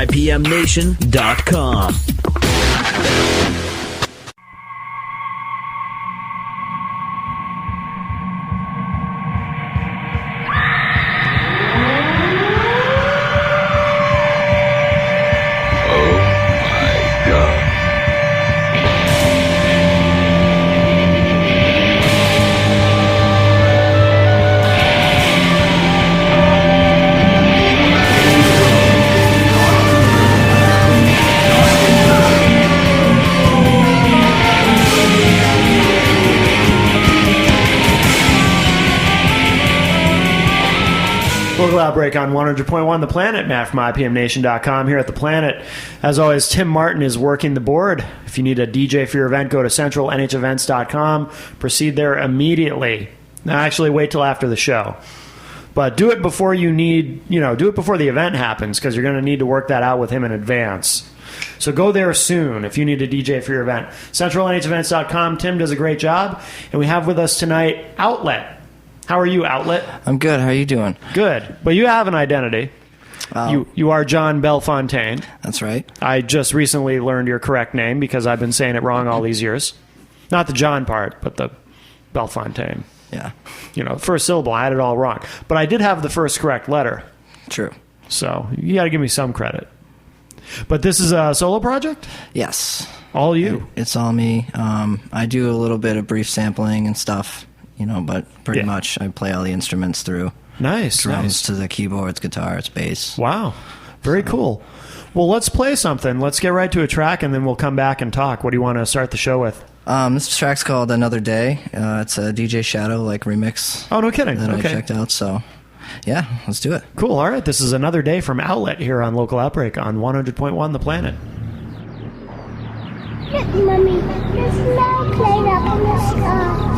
mypmnation.com. Outbreak on 100.1 The Planet. Matt from mypmnation.com here at The Planet. As always, Tim Martin is working the board. If you need a DJ for your event, go to centralnhevents.com. Proceed there immediately. Now, actually, wait till after the show. But do it before do it before the event happens, because you're going to need to work that out with him in advance. So go there soon if you need a DJ for your event. centralnhevents.com. Tim does a great job. And we have with us tonight Outlet. How are you, Outlet? I'm good. How are you doing? Good. But you have an identity. You are John Bellefontaine. That's right. I just recently learned your correct name because I've been saying it wrong all these years. Not the John part, but the Bellefontaine. Yeah. First syllable, I had it all wrong. But I did have the first correct letter. True. So you got to give me some credit. But this is a solo project? Yes. All you? It's all me. I do a little bit of brief sampling and stuff. But pretty much I play all the instruments through. Nice. Drums to the keyboards, guitars, bass. Wow. Very cool. Well, let's play something. Let's get right to a track, and then we'll come back and talk. What do you want to start the show with? This track's called Another Day. It's a DJ Shadow remix. Oh, no kidding. That okay. I checked out, so yeah, let's do it. Cool. All right. This is Another Day from Outlet here on Local Outbreak on 100.1 The Planet. Look, Mummy, there's no plane up in the sky.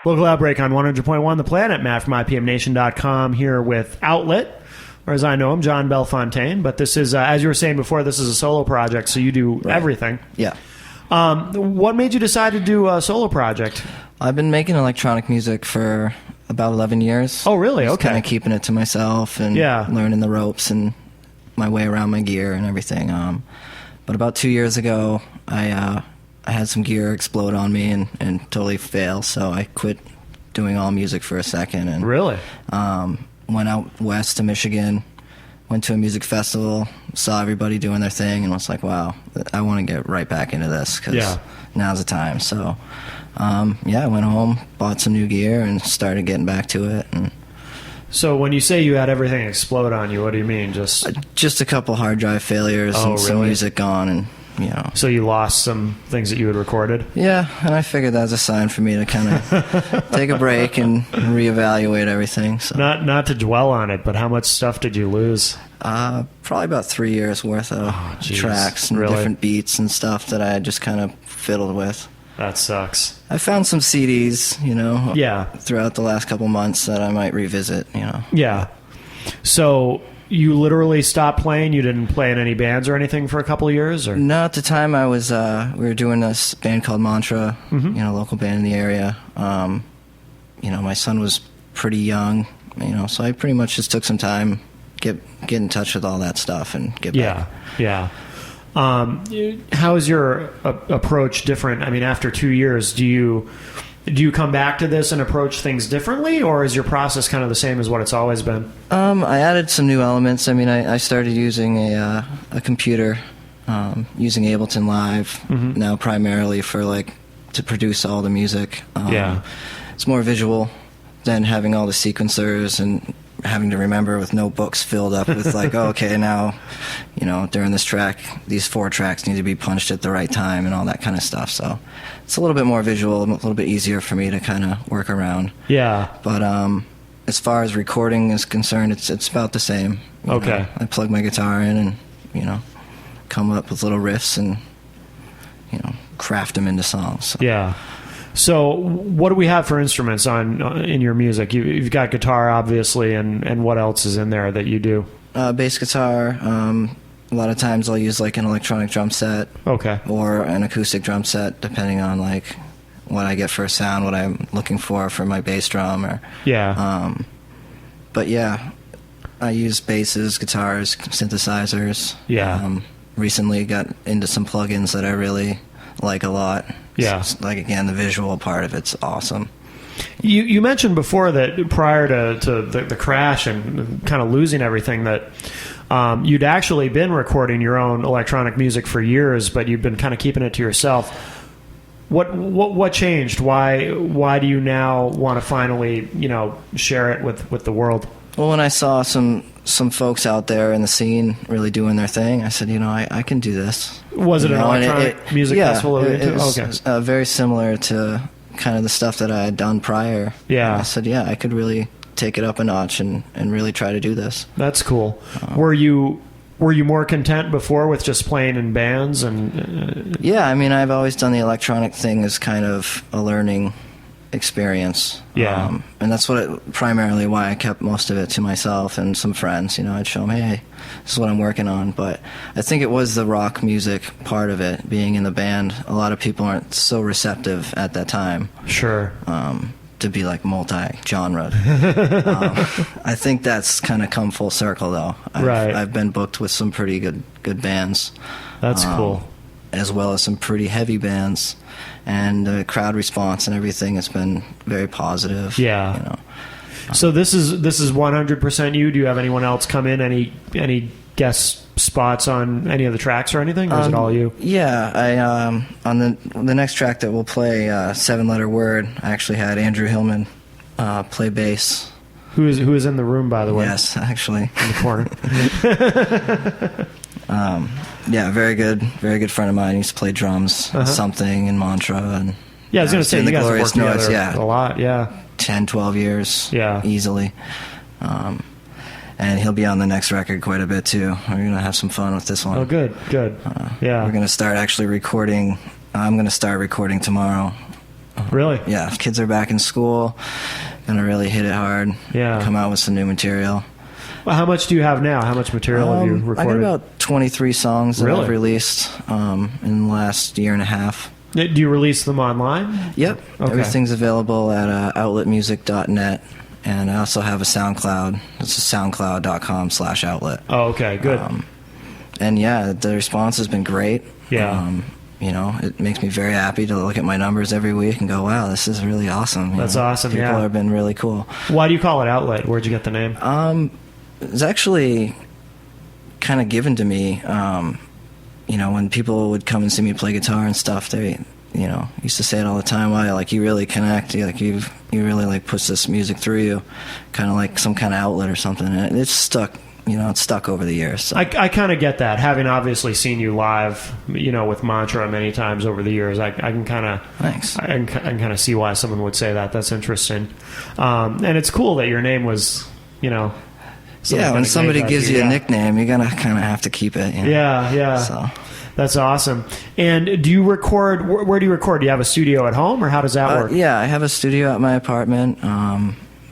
Local Outbreak on 100.1 The Planet, Matt from IPMNation.com here with Outlet, or as I know him, John Belfontaine. But this is, as you were saying before, this is a solo project, so you do everything. Yeah. What made you decide to do a solo project? I've been making electronic music for about 11 years. Oh, really? Just Okay. kind of keeping it to myself and learning the ropes and my way around my gear and everything. But about 2 years ago, I had some gear explode on me and totally fail, so I quit doing all music for a second. And Really? Went out west to Michigan, went to a music festival, saw everybody doing their thing, and was like, wow, I want to get right back into this because now's the time. So, I went home, bought some new gear, and started getting back to it. And so when you say you had everything explode on you, what do you mean? just a couple hard drive failures and some music gone, and So you lost some things that you had recorded? Yeah, and I figured that was a sign for me to kind of take a break and reevaluate everything. So. Not to dwell on it, but how much stuff did you lose? Probably about 3 years worth of tracks and different beats and stuff that I had just kind of fiddled with. That sucks. I found some CDs, throughout the last couple months that I might revisit, Yeah. So you literally stopped playing? You didn't play in any bands or anything for a couple of years? Or? No, at the time I was, we were doing this band called Mantra, local band in the area. My son was pretty young, so I pretty much just took some time, get in touch with all that stuff and get back. Yeah. How is your approach different? I mean, after 2 years, do you come back to this and approach things differently, or is your process kind of the same as what it's always been? I added some new elements. I mean, I started using a computer, using Ableton Live now primarily for to produce all the music. It's more visual than having all the sequencers and having to remember with notebooks filled up with okay, now, during this track, these 4 tracks need to be punched at the right time and all that kind of stuff. So it's a little bit more visual, a little bit easier for me to kind of work around. Yeah. But as far as recording is concerned, it's about the same. Okay. I plug my guitar in and, come up with little riffs and, craft them into songs. So. Yeah. So what do we have for instruments in your music? You've got guitar, obviously, and what else is in there that you do? Bass guitar. A lot of times I'll use an electronic drum set. Okay. Or an acoustic drum set, depending on what I get for a sound, what I'm looking for my bass drum. But yeah, I use basses, guitars, synthesizers. Yeah. Recently got into some plugins that I really like a lot. Yeah. Again, the visual part of it's awesome. You mentioned before that prior to the crash and kind of losing everything that you'd actually been recording your own electronic music for years, but you've been kind of keeping it to yourself. What changed? Why do you now want to finally share it with the world? Well, when I saw some folks out there in the scene really doing their thing, I said, I can do this. Was it an electronic music festival? It was very similar to kind of the stuff that I had done prior. Yeah. And I said, I could really take it up a notch and really try to do this. That's cool. Were you more content before with just playing in bands? Yeah, I mean, I've always done the electronic thing as kind of a learning experience. Yeah. And that's primarily why I kept most of it to myself and some friends. I'd show them, hey, this is what I'm working on. But I think it was the rock music part of it, being in the band. A lot of people aren't so receptive at that time. Sure. To be multi-genre. I think that's kind of come full circle, though. I've been booked with some pretty good bands. That's cool. As well as some pretty heavy bands. And the crowd response and everything has been very positive. Yeah. So this is 100% you. Do you have anyone else come in? Any guest spots on any of the tracks or anything? Or is it all you? Yeah. I on the next track that we'll play, 7-letter word, I actually had Andrew Hillman play bass. Who is in the room, by the way? Yes, actually. In the corner. Yeah, very good friend of mine. He used to play drums, something in Mantra, and I was going to say you guys have worked together a lot. Yeah, 10, 12 years. Yeah, easily. And he'll be on the next record quite a bit too. We're going to have some fun with this one. Oh, good. Yeah, we're going to start actually recording. I'm going to start recording tomorrow. Really? Yeah, kids are back in school. Gonna really hit it hard. Yeah. Come out with some new material. Well, how much do you have now? How much material have you recorded? I got about 23 songs that Really? I've released in the last year and a half. Do you release them online? Yep. Okay. Everything's available at outletmusic.net. And I also have a SoundCloud. It's soundcloud.com/outlet. Oh, okay, good. And yeah, the response has been great. Yeah. You know, it makes me very happy to look at my numbers every week and go, wow, this is really awesome. That's awesome, People yeah. have been really cool. Why do you call it Outlet? Where'd you get the name? It's actually kind of given to me. You know, when people would come and see me play guitar and stuff, they, you know, used to say it all the time. Wow, like you really connect. You really like push this music through you, kind of like some kind of outlet or something. And it's stuck. You know, it's stuck over the years. So. I kind of get that. Having obviously seen you live, you know, with Mantra many times over the years, I can kind of Thanks. I can kind of see why someone would say that. That's interesting, and it's cool that your name was, you know. Yeah, when somebody gives you a nickname, you're gonna kind of have to keep it. You know? Yeah. So. That's awesome. And do you record? Where do you record? Do you have a studio at home, or how does that work? Yeah, I have a studio at my apartment,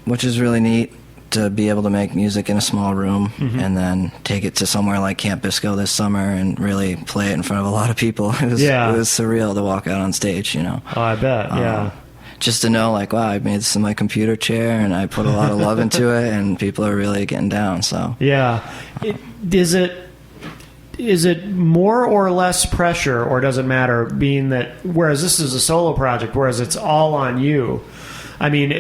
which is really neat to be able to make music in a small room and then take it to somewhere like Camp Bisco this summer and really play it in front of a lot of people. It was surreal to walk out on stage, you know. Oh, I bet, yeah. Just to know, like, wow, I made this in my computer chair and I put a lot of love into it and people are really getting down, so. Yeah. Is it more or less pressure, or does it matter, being that, whereas this is a solo project, whereas it's all on you? I mean,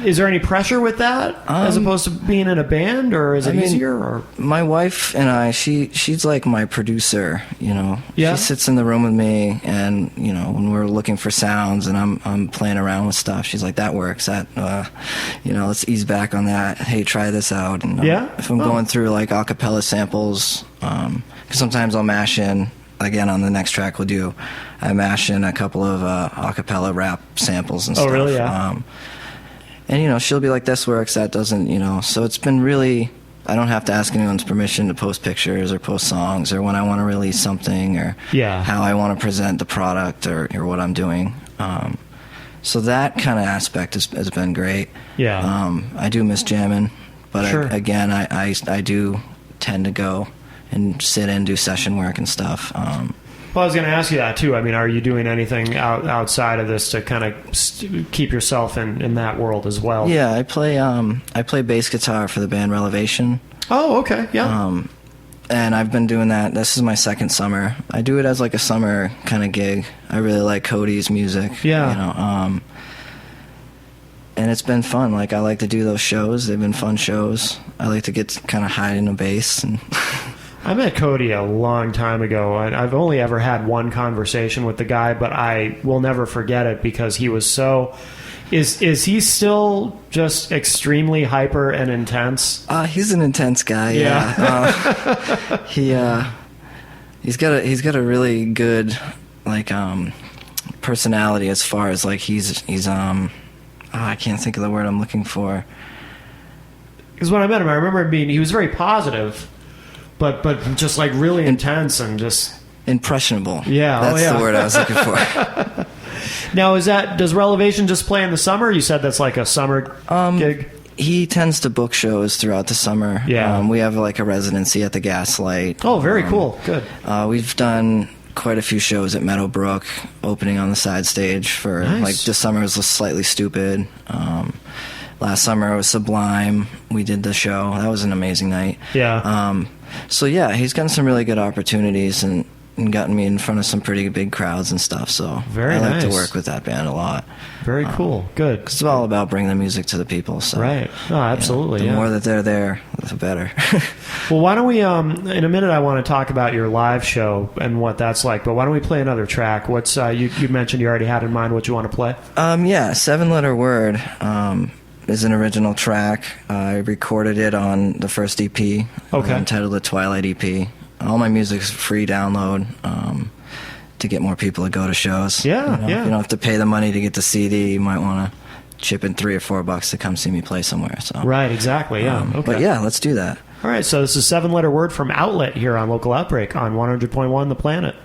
is there any pressure with that as opposed to being in a band, or is it easier? Or my wife and I, she's like my producer, you know. Yeah. She sits in the room with me, and you know, when we're looking for sounds and I'm playing around with stuff, she's like, "That works. That, you know, let's ease back on that. Hey, try this out." And if I'm going through like acapella samples, because sometimes I'll mash in. Again, on the next track we'll do, I mash in a couple of acapella rap samples and stuff. Oh, really? Yeah. And, you know, she'll be like, this works, that doesn't, you know. So it's been really, I don't have to ask anyone's permission to post pictures or post songs or when I want to release something or how I want to present the product or what I'm doing. So that kind of aspect has been great. Yeah. I do miss jamming, but Sure. I do tend to go and sit in, do session work and stuff. Well, I was going to ask you that too. I mean, are you doing anything outside of this to kind of keep yourself in that world as well? Yeah, I play bass guitar for the band Relevation. Oh, okay, yeah. And I've been doing that. This is my second summer. I do it as like a summer kind of gig. I really like Cody's music. Yeah. You know, and it's been fun. Like I like to do those shows. They've been fun shows. I like to get kind of hide in a bass and. I met Cody a long time ago. I've only ever had one conversation with the guy, but I will never forget it because he was so... Is he still just extremely hyper and intense? He's an intense guy, yeah. He's got a really good, like, personality as far as, like, he's I can't think of the word I'm looking for. Because when I met him, I remember he was very positive, but just like really intense and just impressionable. Yeah, that's the word I was looking for. Now, does Relevation just play in the summer? You said that's like a summer gig. He tends to book shows throughout the summer. Yeah, we have like a residency at the Gaslight. Oh, very cool. Good. We've done quite a few shows at Meadowbrook, opening on the side stage for like this summer was Slightly Stupid. Last summer it was Sublime. We did the show. That was an amazing night. Yeah. So yeah, he's gotten some really good opportunities and gotten me in front of some pretty big crowds and stuff. So I like to work with that band a lot. Very cool. Good. 'Cause it's all about bringing the music to the people. So right. Oh, absolutely. The more that they're there, the better. Well, why don't we? In a minute, I want to talk about your live show and what that's like. But why don't we play another track? What's you mentioned you already had in mind what you want to play? Yeah, 7-Letter Word. Is an original track. I recorded it on the first EP, entitled The Twilight EP. All my music's free download to get more people to go to shows. Yeah, you don't have to pay the money to get the CD. You might want to chip in $3 or $4 to come see me play somewhere. So right, exactly. Yeah. But yeah, let's do that. All right, so this is 7-Letter Word from Outlet here on Local Outbreak on 100.1 The Planet.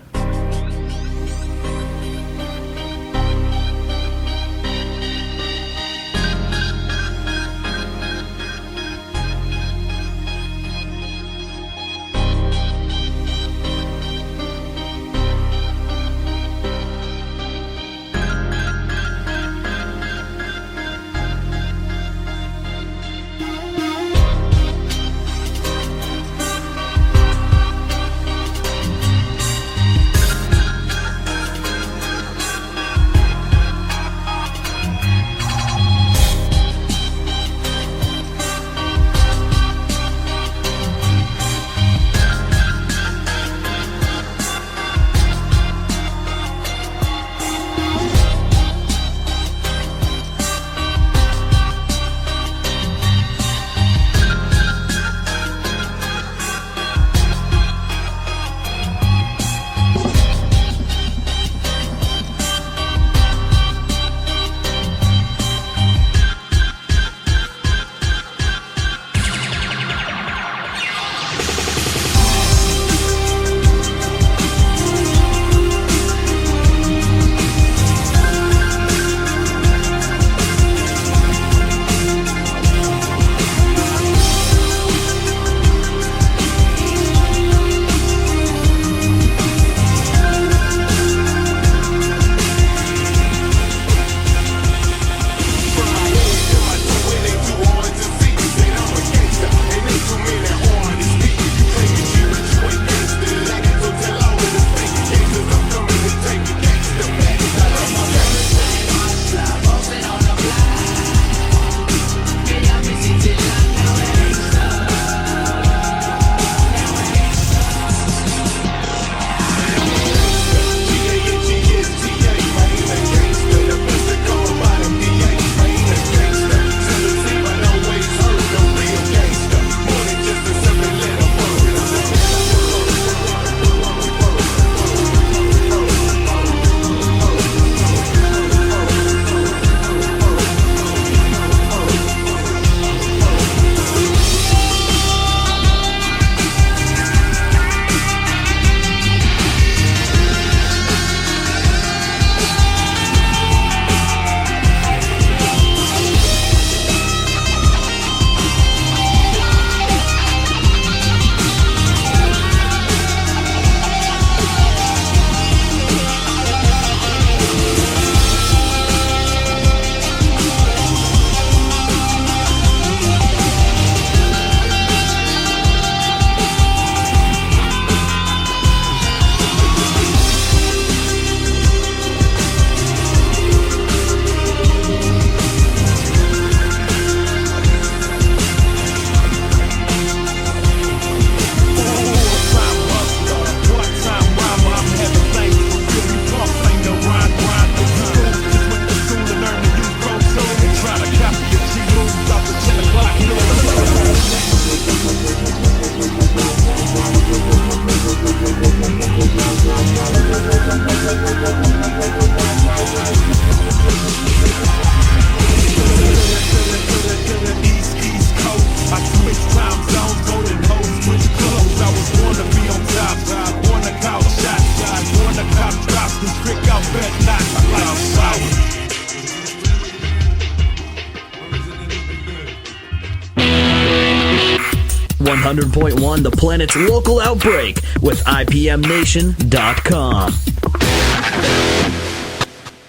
100.1, the planet's local outbreak with IPMNation.com.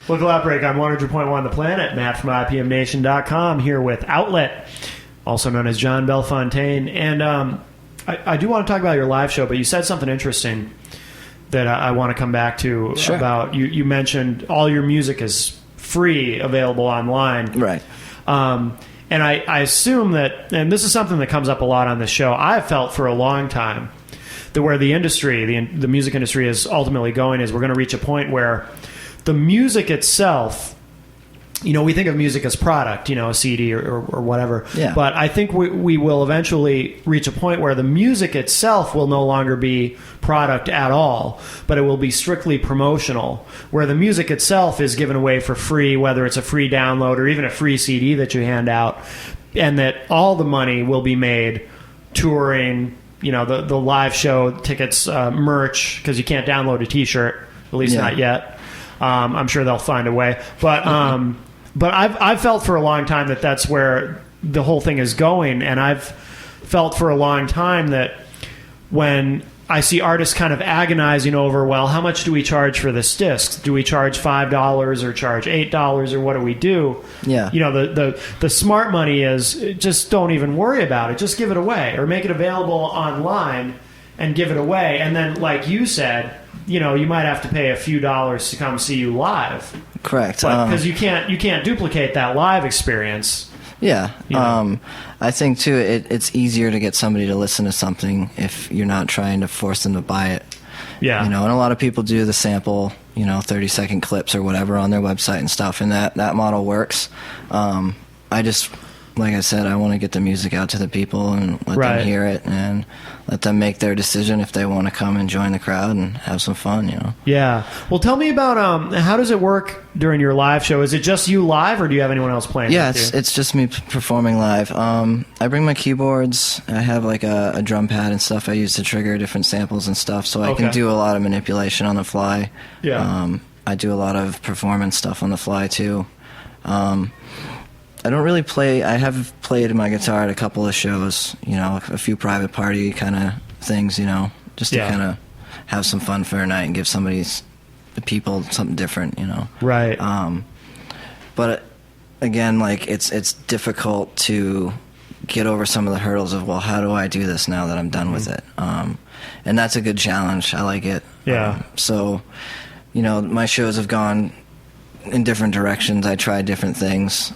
Local Outbreak on 100.1 The Planet. Matt from IPMNation.com here with Outlet, also known as John Belfontaine. And I do want to talk about your live show, but you said something interesting that I want to come back to. Sure. About you mentioned all your music is free, available online. Right. And I assume that, and this is something that comes up a lot on this show, I've felt for a long time that where the industry, the music industry is ultimately going is we're going to reach a point where the music itself, we think of music as product, a CD or whatever. Yeah. But I think we will eventually reach a point where the music itself will no longer be product at all, but it will be strictly promotional, where the music itself is given away for free, whether it's a free download or even a free CD that you hand out, and that all the money will be made touring, the live show tickets, merch, because you can't download a T-shirt, at least not yet. I'm sure they'll find a way, but I've felt for a long time that that's where the whole thing is going, and I've felt for a long time that when I see artists kind of agonizing over, well, how much do we charge for this disc? Do we charge $5 or charge $8 or what do we do? Yeah. The smart money is just don't even worry about it. Just give it away or make it available online and give it away. And then, like you said, you might have to pay a few dollars to come see you live. Correct. Because you can't duplicate that live experience. Yeah. I think, too, it's easier to get somebody to listen to something if you're not trying to force them to buy it. Yeah. And a lot of people do the sample, 30-second clips or whatever on their website and stuff, and that model works. I just, like I said, I want to get the music out to the people and let them hear it and let them make their decision if they want to come and join the crowd and have some fun, Yeah. Well, tell me about how does it work during your live show? Is it just you live, or do you have anyone else playing? Yeah, with you? it's just me performing live. I bring my keyboards. I have like a drum pad and stuff I use to trigger different samples and stuff, so I can do a lot of manipulation on the fly. Yeah. I do a lot of performance stuff on the fly too. I don't really play. I have played my guitar at a couple of shows, a few private party kind of things, just to kind of have some fun for a night and give the people something different, Right. But again, like it's difficult to get over some of the hurdles of, well, how do I do this now that I'm done with it? And that's a good challenge. I like it. Yeah. So, my shows have gone in different directions. I tried different things.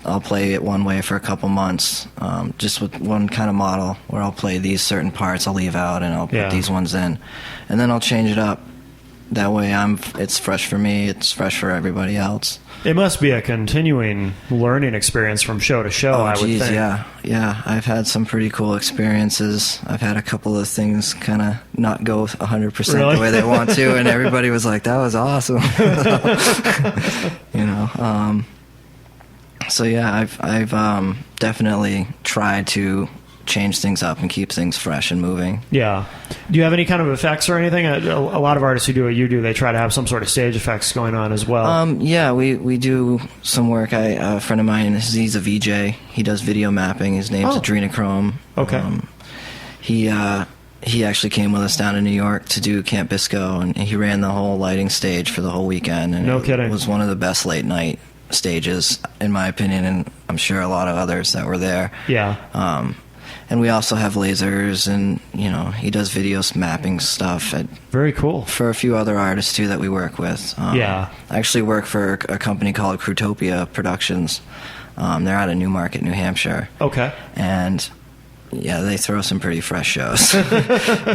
I'll play it one way for a couple months, just with one kind of model where I'll play these certain parts I'll leave out and I'll put these ones in, and then I'll change it up. That way it's fresh for me, it's fresh for everybody else. It must be a continuing learning experience from show to show, I would think. Yeah. I've had some pretty cool experiences. I've had a couple of things kind of not go 100% the way they want to, and everybody was like, that was awesome. So yeah, I've definitely tried to change things up and keep things fresh and moving. Yeah. Do you have any kind of effects or anything? A lot of artists who do what you do, they try to have some sort of stage effects going on as well. Yeah, we do some work. A friend of mine, he's a VJ. He does video mapping. His name's Adrenochrome. Okay. He actually came with us down to New York to do Camp Bisco, and he ran the whole lighting stage for the whole weekend. And no kidding. It was one of the best late night stages, in my opinion, and I'm sure a lot of others that were there. Yeah. And we also have lasers, and he does video mapping stuff. Very cool. For a few other artists too that we work with. I actually work for a company called Crutopia Productions. They're out of Newmarket, New Hampshire. Okay. And yeah, they throw some pretty fresh shows.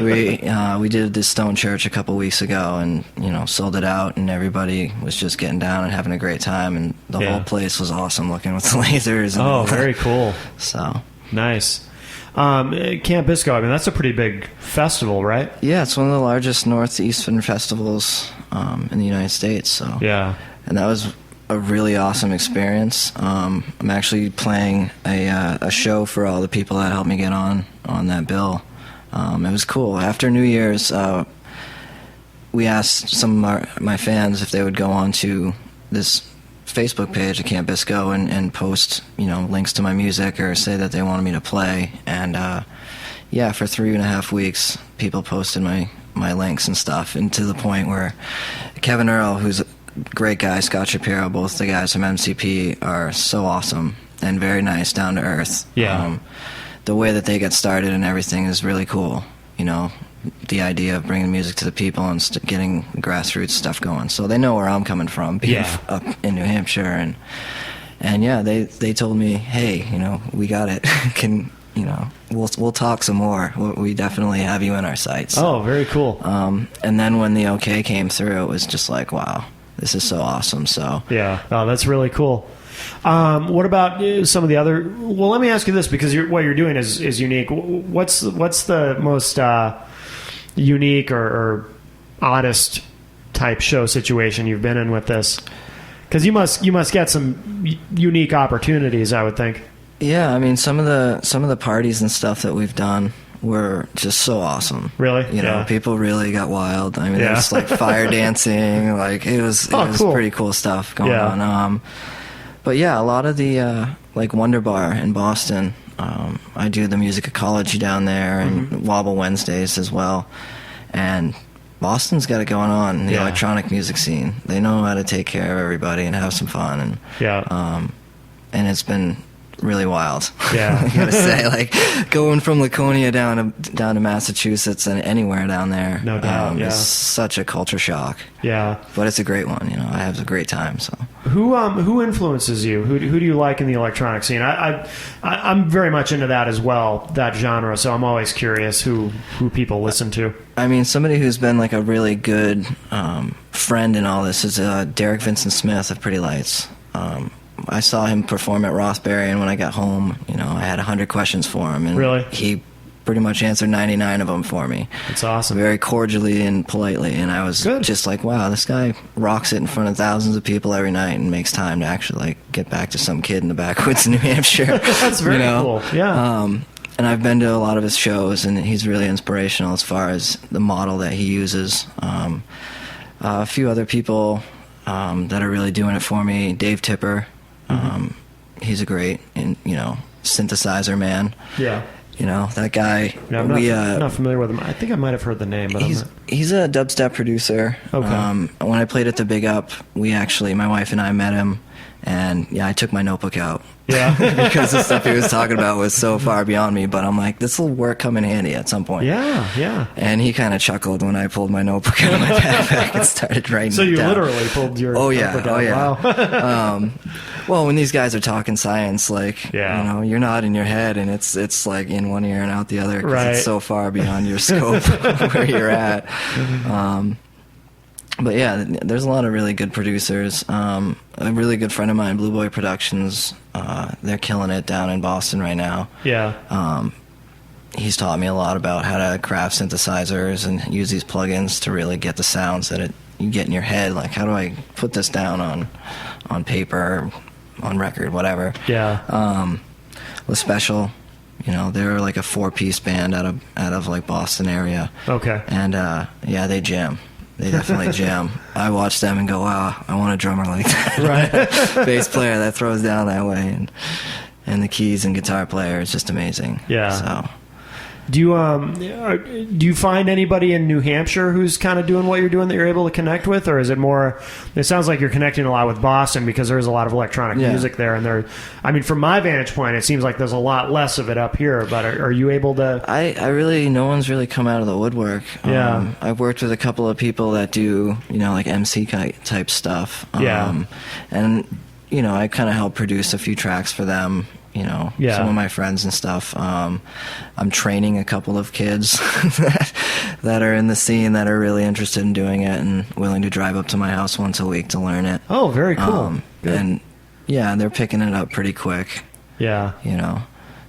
We did this Stone Church a couple weeks ago, and sold it out, and everybody was just getting down and having a great time, and the whole place was awesome looking with the lasers. And very cool. So nice. Camp Bisco, I mean, that's a pretty big festival, right? Yeah, it's one of the largest northeastern festivals in the United States. So yeah, and that was a really awesome experience. I'm actually playing a show for all the people that helped me get on that bill. It was cool. After New Year's, we asked some of my fans if they would go on to this Facebook page at Camp Bisco and post, links to my music or say that they wanted me to play. And yeah, for 3.5 weeks, people posted my links and stuff, and to the point where Kevin Earl, who's a great guy, Scott Shapiro, both the guys from MCP are so awesome and very nice, down to earth. Yeah. The way that they get started and everything is really cool. The idea of bringing music to the people and getting grassroots stuff going. So they know where I'm coming from, being up in New Hampshire, and yeah, they told me, hey, we got it. We'll talk some more. We definitely have you in our sights. Oh, very cool. And then when the okay came through, it was just like, wow, this is so awesome. So yeah, oh, that's really cool. What about some of the other? Well, let me ask you this, because what you're doing is unique. What's the most unique or oddest type show situation you've been in with this? Because you must get some unique opportunities, I would think. Yeah, I mean, some of the parties and stuff that we've done were just so awesome. Really? People really got wild. I mean, there was like fire dancing, like it was cool. Pretty cool stuff going on. But yeah, a lot of the like Wonder Bar in Boston. I do the music ecology down there, and Wobble Wednesdays as well. And Boston's got it going on in the electronic music scene. They know how to take care of everybody and have some fun, and it's been really wild. Yeah. I gotta say, like, going from Laconia down to Massachusetts and anywhere down there, no doubt, is such a culture shock. Yeah. But it's a great one, I have a great time. So who influences you? Who do you like in the electronic scene? I'm very much into that as well, that genre, so I'm always curious who people listen to. I mean, somebody who's been like a really good friend in all this is Derek Vincent Smith of Pretty Lights. I saw him perform at Rothbury, and when I got home, I had 100 questions for him, and really? He pretty much answered 99 of them for me. That's awesome. Very cordially and politely, and I was just like, wow, this guy rocks it in front of thousands of people every night and makes time to actually like get back to some kid in the backwoods in New Hampshire. That's very cool. Yeah. And I've been to a lot of his shows, and he's really inspirational as far as the model that he uses. A few other people that are really doing it for me. Dave Tipper. He's a great, synthesizer man. Yeah. That guy. Yeah, I'm not familiar with him. I think I might have heard the name, but he's a dubstep producer. Okay. When I played at the Big Up, my wife and I met him, and I took my notebook out. Yeah. Because the stuff he was talking about was so far beyond me, but I'm like, this will come in handy at some point. Yeah. And he kind of chuckled when I pulled my notebook out of my backpack and started writing it down. So you literally pulled your notebook out? Oh, yeah. Wow. Well, when these guys are talking science, like, you're not in your head, and it's like in one ear and out the other, because it's so far beyond your scope where you're at. But yeah, there's a lot of really good producers. A really good friend of mine, Blue Boy Productions, they're killing it down in Boston right now. Yeah. He's taught me a lot about how to craft synthesizers and use these plugins to really get the sounds that you get in your head. Like, how do I put this down on paper, on record, whatever. Yeah. Was Special, they're like a 4-piece band out of like Boston area. Okay. And they jam. They definitely jam. I watch them and go, wow, I want a drummer like that. Right. Bass player that throws down that way, and the keys and guitar player is just amazing. Yeah. So. Do you find anybody in New Hampshire who's kind of doing what you're doing that you're able to connect with, or is it more? It sounds like you're connecting a lot with Boston because there's a lot of electronic music there, and from my vantage point, it seems like there's a lot less of it up here. But are you able to? No one's really come out of the woodwork. Yeah. I've worked with a couple of people that do like MC type stuff. And I kind of help produce a few tracks for them. Some of my friends and stuff. I'm training a couple of kids that are in the scene that are really interested in doing it and willing to drive up to my house once a week to learn it. Oh, very cool. And they're picking it up pretty quick. Yeah.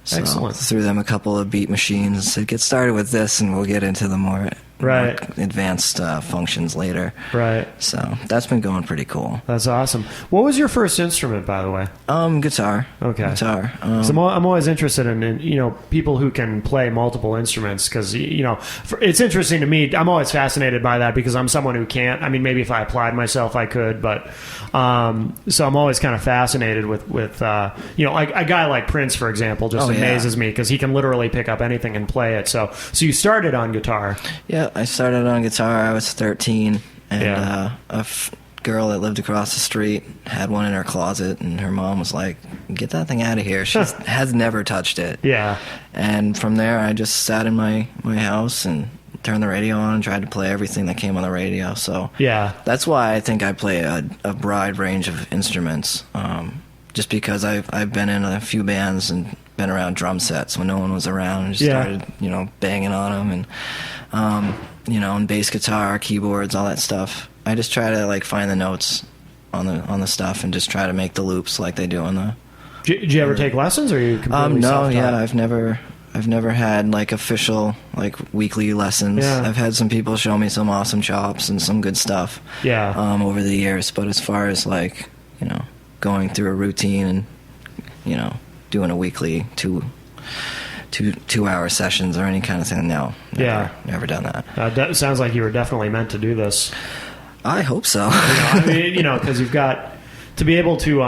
So excellent. Threw them a couple of beat machines. Said, get started with this, and we'll get into the more Right. more advanced functions later. Right. So that's been going pretty cool. That's awesome. What was your first instrument, by the way? Guitar. Okay. Guitar. So I'm always interested in people who can play multiple instruments, because it's interesting to me. I'm always fascinated by that because I'm someone who can't. I mean, maybe if I applied myself, I could, but so I'm always kind of fascinated with like a guy like Prince, for example, just amazes me because he can literally pick up anything and play it. So you started on guitar. Yeah, I started on guitar. I was 13, and a girl that lived across the street had one in her closet, and her mom was like, "Get that thing out of here." She has never touched it. Yeah. And from there, I just sat in my house and turned the radio on and tried to play everything that came on the radio. So that's why I think I play a broad range of instruments. Just because I've been in a few bands and been around drum sets when no one was around, and just started banging on them, and and bass guitar, keyboards, all that stuff. I just try to like find the notes on the stuff and just try to make the loops like they do on the. Did you ever take lessons, or are you completely no, self-taught? Yeah, I've never had like official like weekly lessons. Yeah. I've had some people show me some awesome chops and some good stuff. Yeah. Over the years, but as far as like going through a routine and doing a weekly 2-hour sessions or any kind of thing, no, never done that. That sounds like you were definitely meant to do this. I hope so. Because you've got to be able to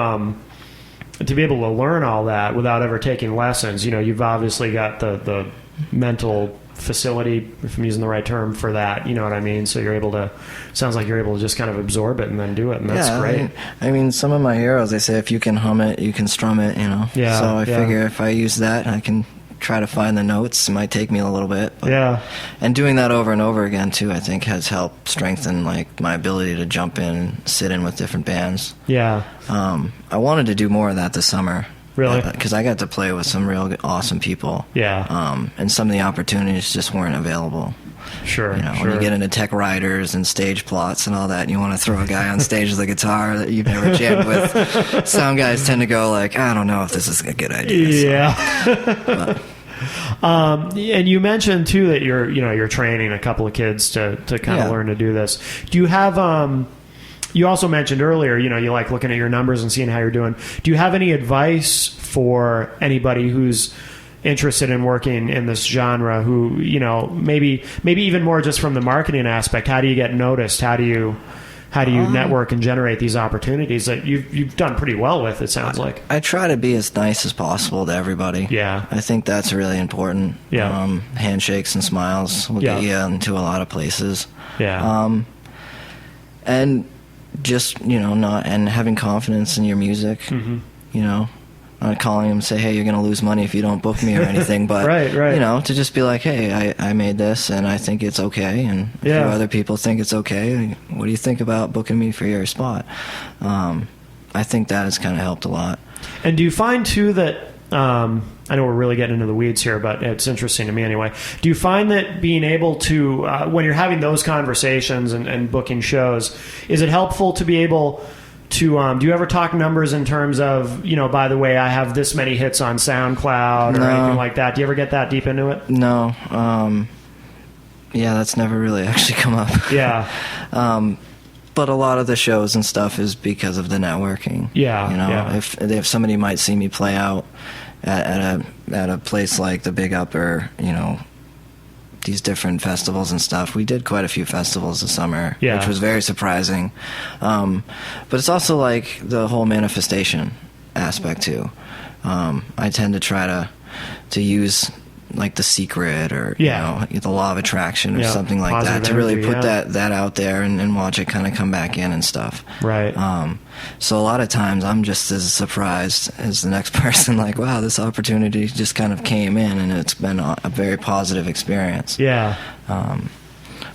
learn all that without ever taking lessons. You've obviously got the mental facility, if I'm using the right term for that, you know what I mean? So sounds like you're able to just kind of absorb it and then do it, and that's great. I mean, some of my heroes, they say if you can hum it, you can strum it, Yeah. So I figure if I use that, I can try to find the notes. It might take me a little bit. But, and doing that over and over again, too, I think has helped strengthen, like, my ability to jump in and sit in with different bands. Yeah. I wanted to do more of that this summer. Really? Because I got to play with some real awesome people. Yeah. And some of the opportunities just weren't available. Sure. When you get into tech riders and stage plots and all that, and you want to throw a guy on stage with a guitar that you've never jammed with, some guys tend to go like, I don't know if this is a good idea. Yeah. And you mentioned too that you're training a couple of kids to kind of learn to do this. Do you have you also mentioned earlier, you like looking at your numbers and seeing how you're doing. Do you have any advice for anybody who's interested in working in this genre, who, maybe even more just from the marketing aspect? How do you get noticed? How do you network and generate these opportunities that you've done pretty well with, it sounds like? I try to be as nice as possible to everybody. Yeah. I think that's really important. Yeah. Handshakes and smiles will get you into a lot of places. Yeah. And just, not, and having confidence in your music, not calling them and say, hey, you're going to lose money if you don't book me or anything, but, right. To just be like, hey, I made this and I think it's okay, and if other people think it's okay, what do you think about booking me for your spot? I think that has kind of helped a lot. And do you find, too, that, I know we're really getting into the weeds here, but it's interesting to me anyway. Do you find that being able to, when you're having those conversations and booking shows, is it helpful to be able to, do you ever talk numbers in terms of, by the way, I have this many hits on SoundCloud or anything like that? Do you ever get that deep into it? No. That's never really actually come up. Yeah. But a lot of the shows and stuff is because of the networking. Yeah. If somebody might see me play out at a place like the Big Up or these different festivals and stuff. We did quite a few festivals this summer, which was very surprising. But it's also like the whole manifestation aspect too. I tend to try to use like The Secret or the Law of Attraction or something like positive that to really energy, put that out there and watch it kind of come back in and stuff. Right. So a lot of times I'm just as surprised as the next person, like, wow, this opportunity just kind of came in and it's been a very positive experience. Yeah.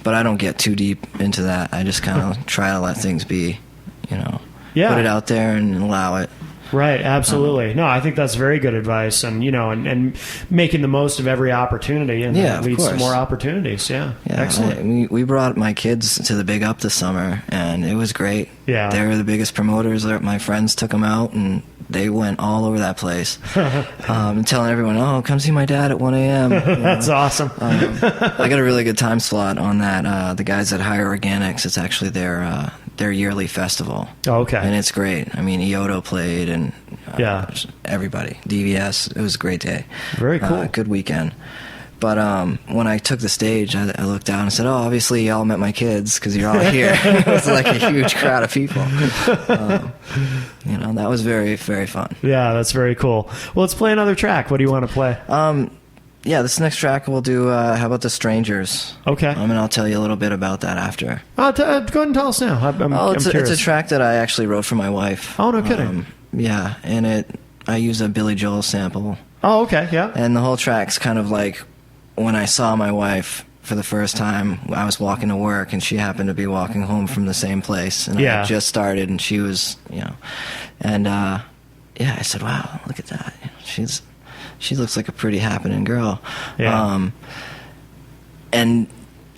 But I don't get too deep into that. I just kind of try to let things be, put it out there and allow it. Right, absolutely. No, I think that's very good advice, and and making the most of every opportunity, and that leads to more opportunities. Yeah, excellent. We brought my kids to the Big Up this summer, and it was great. Yeah, they were the biggest promoters. My friends took them out, and they went all over that place, and telling everyone, "Oh, come see my dad at 1 a.m." That's awesome. I got a really good time slot on that. The guys at Higher Organics, it's actually their yearly festival. Oh, okay. And it's great. I mean, Ioto played, and everybody. DVS. It was a great day. Very cool. Good weekend. But when I took the stage, I looked down and said, "Oh, obviously y'all met my kids because you're all here." It was like a huge crowd of people. That was very, very fun. Yeah, that's very cool. Well, let's play another track. What do you want to play? This next track we'll do, how about The Strangers? Okay. And I'll tell you a little bit about that after. Go ahead and tell us now. I'm curious. It's a track that I actually wrote for my wife. Oh, no kidding. And I use a Billy Joel sample. Oh, okay, yeah. And the whole track's kind of like when I saw my wife for the first time. I was walking to work, and she happened to be walking home from the same place. And I had just started, and she was, and I said, "Wow, look at that. She looks like a pretty happening girl." Yeah. And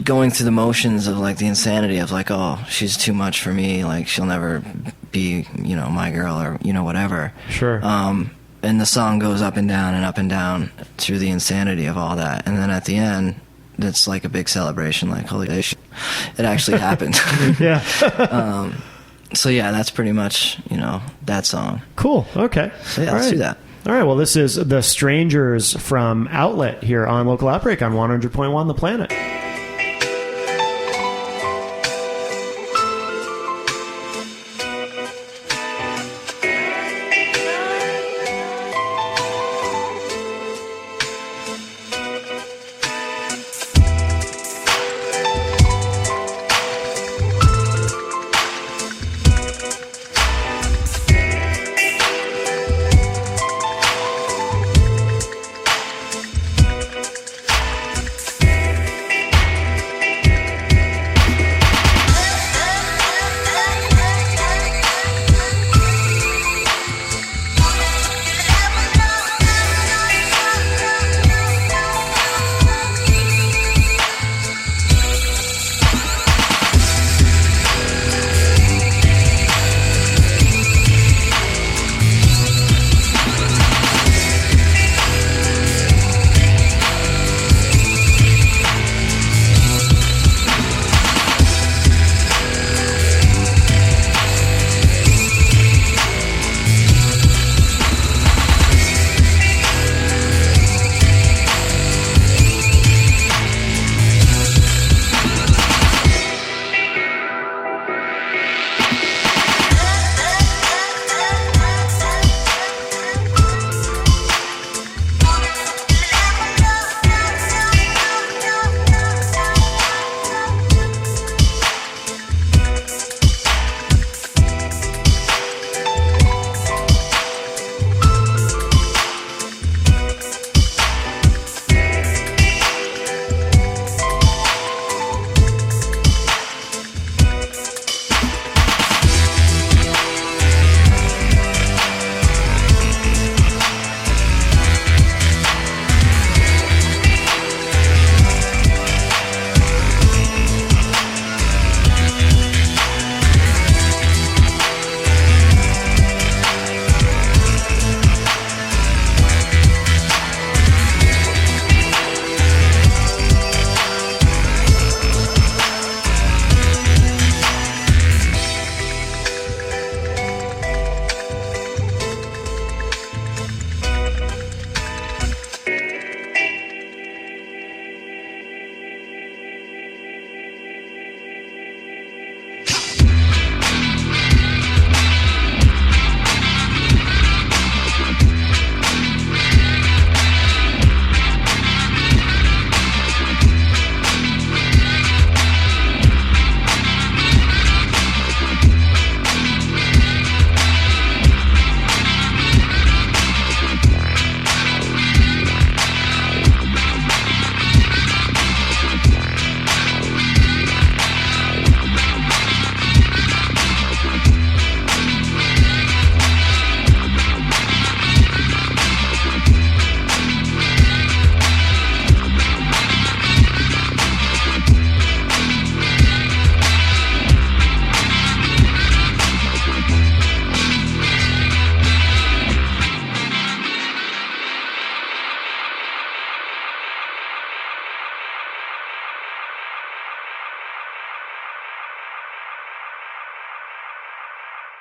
going through the motions of like the insanity of like, oh, she's too much for me. Like she'll never be, my girl or whatever. Sure. And the song goes up and down through the insanity of all that. And then at the end, it's like a big celebration, like, holy shit, it actually happened. Yeah. So yeah, that's pretty much, that song. Cool. Okay. So yeah, let's do that. All right. Well, this is The Strangers from Outlet here on Local Outbreak on 100.1 The Planet.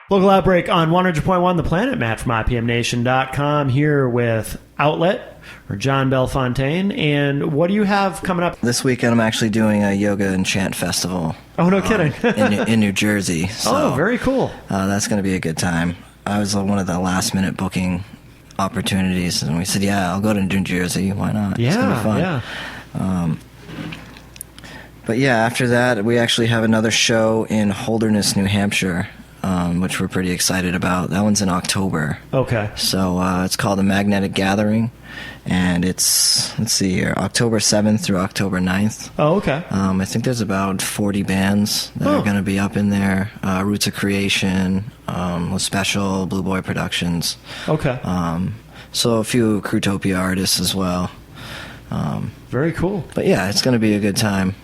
Local Outbreak on 100.1 The Planet. Matt from IPMNation.com here with Outlet, or John Belfontaine. And what do you have coming up? This weekend I'm actually doing a yoga and chant festival. Oh, no kidding. in New Jersey. So, oh, very cool. That's going to be a good time. I was one of the last minute booking opportunities, and we said, yeah, I'll go to New Jersey. Why not? Yeah, it's going to be fun. Yeah. But yeah, after that, we actually have another show in Holderness, New Hampshire, which we're pretty excited about. That one's in October. Okay. So it's called the Magnetic Gathering, and it's, let's see here, October 7th through October 9th. Oh, okay. I think there's about 40 bands that are going to be up in there. Roots of Creation, was Special, Blue Boy Productions. Okay. So a few Crewtopia artists as well. Very cool. But yeah, it's going to be a good time.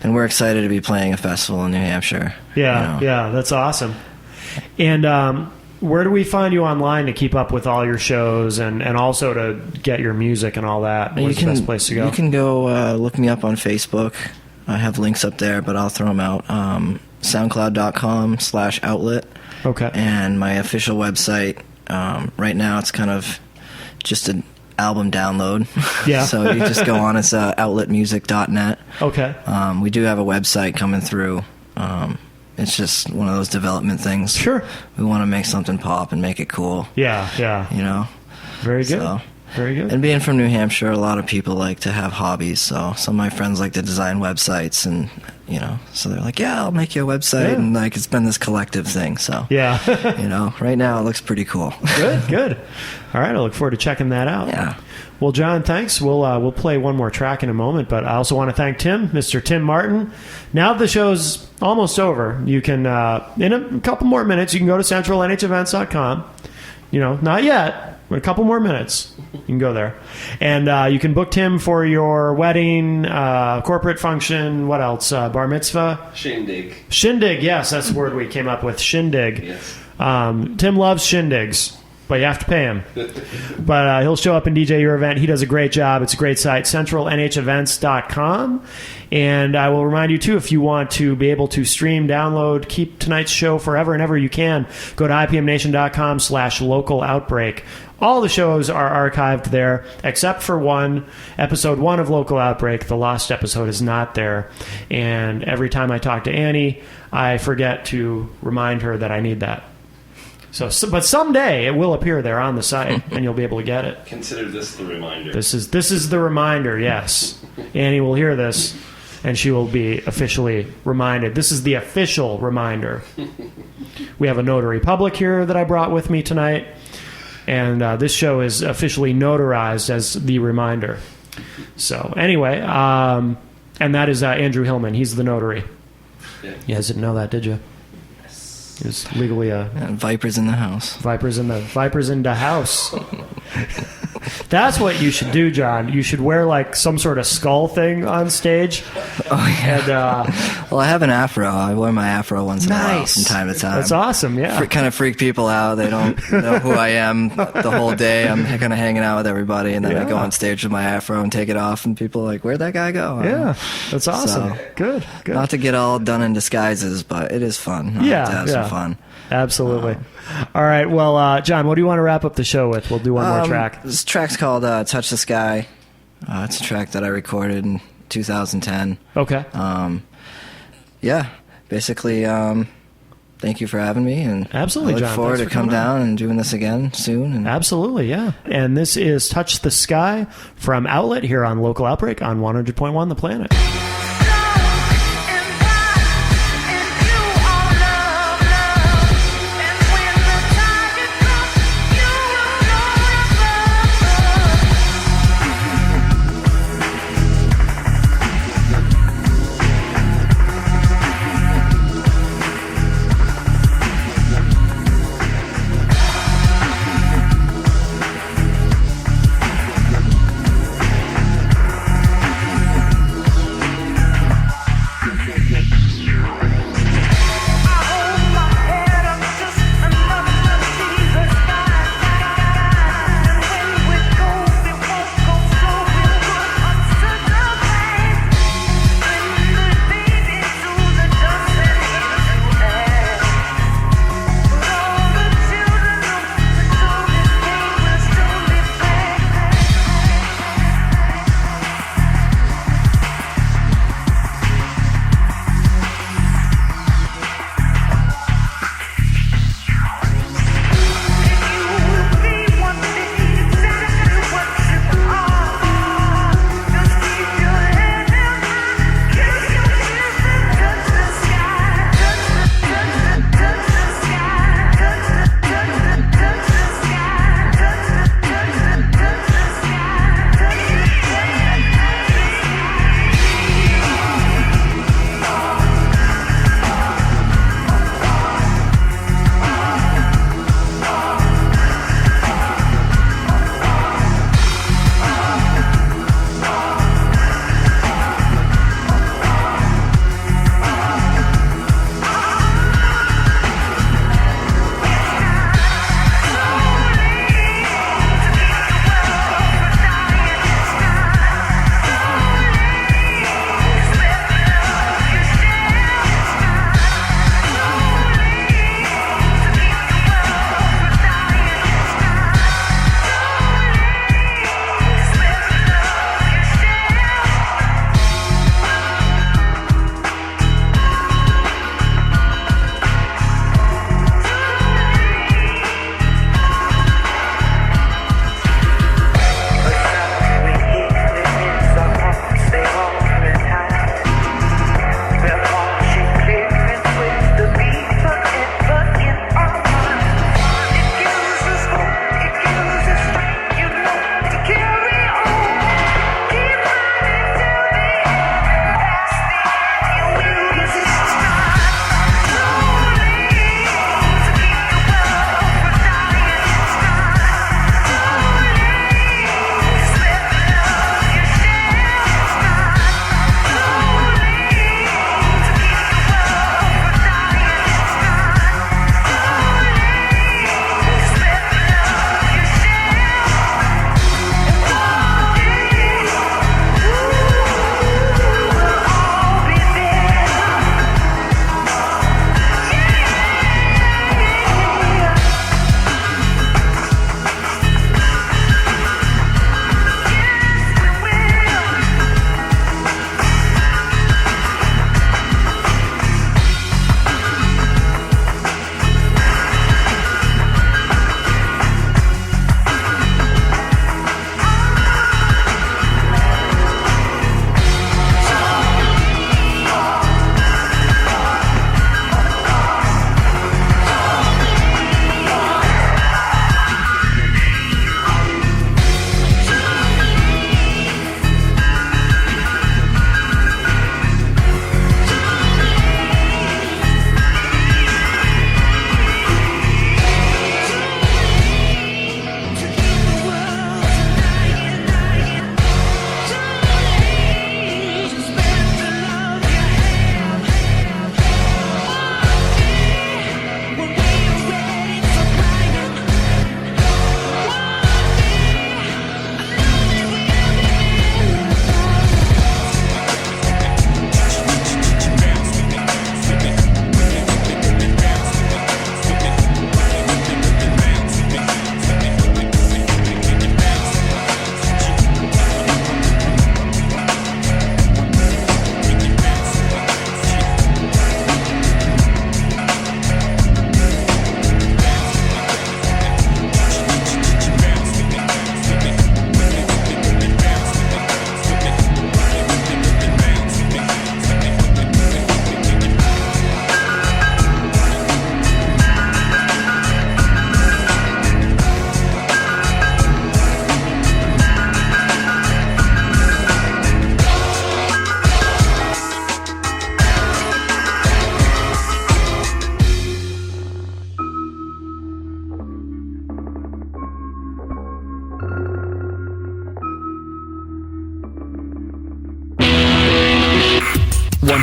And we're excited to be playing a festival in New Hampshire. Yeah, yeah, that's awesome. And where do we find you online to keep up with all your shows and also to get your music and all that? Where's the best place to go? You can go look me up on Facebook. I have links up there, but I'll throw them out. SoundCloud.com/outlet. Okay. And my official website, right now it's kind of just an album download. Yeah. So you just go on, it's outletmusic.net. Okay. We do have a website coming through. It's just one of those development things. Sure. We want to make something pop and make it cool. Yeah, yeah. You know? Very good. So, very good. and being from New Hampshire, a lot of people like to have hobbies. So some of my friends like to design websites, and you know, so they're like, "Yeah, I'll make you a website." Yeah. And like, it's been this collective thing. So yeah. you know, right now it looks pretty cool. Good, good. All right, I look forward to checking that out. Yeah. Well, John, thanks. We'll play one more track in a moment, but I also want to thank Tim, Mr. Tim Martin. Now the show's almost over. You can, in a couple more minutes, you can go to centralNHEvents.com. You know, not yet, but a couple more minutes. You can go there. And you can book Tim for your wedding, corporate function, what else? Bar mitzvah? Shindig. Shindig, yes, that's the word we came up with, shindig. Yes. Tim loves shindigs. But you have to pay him. But he'll show up and DJ your event. He does a great job. It's a great site, centralNHEvents.com. And I will remind you, too, if you want to be able to stream, download, keep tonight's show forever and ever you can, go to IPMNation.com/local outbreak. All the shows are archived there, except for one. Episode 1 of Local Outbreak, the lost episode, is not there. And every time I talk to Annie, I forget to remind her that I need that. So, but someday it will appear there on the site, and you'll be able to get it. Consider this the reminder. This is the reminder. Yes, Annie will hear this, and she will be officially reminded. This is the official reminder. We have a notary public here that I brought with me tonight, and this show is officially notarized as the reminder. So anyway, and that is Andrew Hillman. He's the notary. Yeah. You guys didn't know that, did you? He was legally And Vipers in the house. Vipers in the house. That's what you should do, John. You should wear like some sort of skull thing on stage. Oh yeah. And, well, I have an afro. I wear my afro once in a while from time to time. That's awesome. Yeah. Kind of freak people out. They don't know who I am the whole day. I'm kind of hanging out with everybody, and then I go on stage with my afro and take it off, and people are like, "Where'd that guy go?" Yeah, that's awesome. So, good. Not to get all done in disguises, but it is fun. I like to have some fun. Absolutely. All right. Well, John, what do you want to wrap up the show with? We'll do one more track. This track's called "Touch the Sky." It's a track that I recorded in 2010. Okay. Yeah. Basically, thank you for having me, and absolutely, I look John. forward Thanks to come down and doing this again soon. And absolutely, yeah. And this is "Touch the Sky" from Outlet here on Local Outbreak on 100.1 The Planet.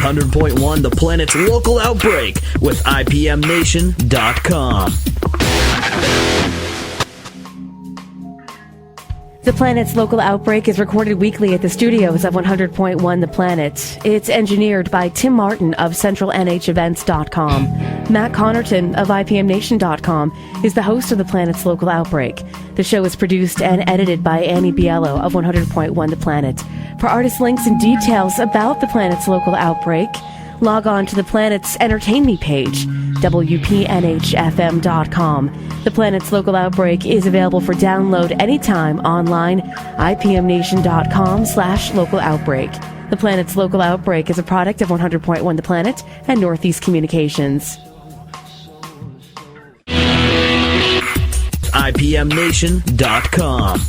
100.1 The Planet's local outbreak with IPMNation.com. The Planet's local outbreak is recorded weekly at the studios of 100.1 The Planet. It's engineered by Tim Martin of CentralNHEvents.com. Matt Connerton of IPMNation.com is the host of The Planet's local outbreak. The show is produced and edited by Annie Biello of 100.1 The Planet. For artist links and details about The Planet's local outbreak, log on to The Planet's Entertain Me page, WPNHFM.com. The Planet's local outbreak is available for download anytime online, IPMNation.com/local outbreak. The Planet's local outbreak is a product of 100.1 The Planet and Northeast Communications. IPMNation.com.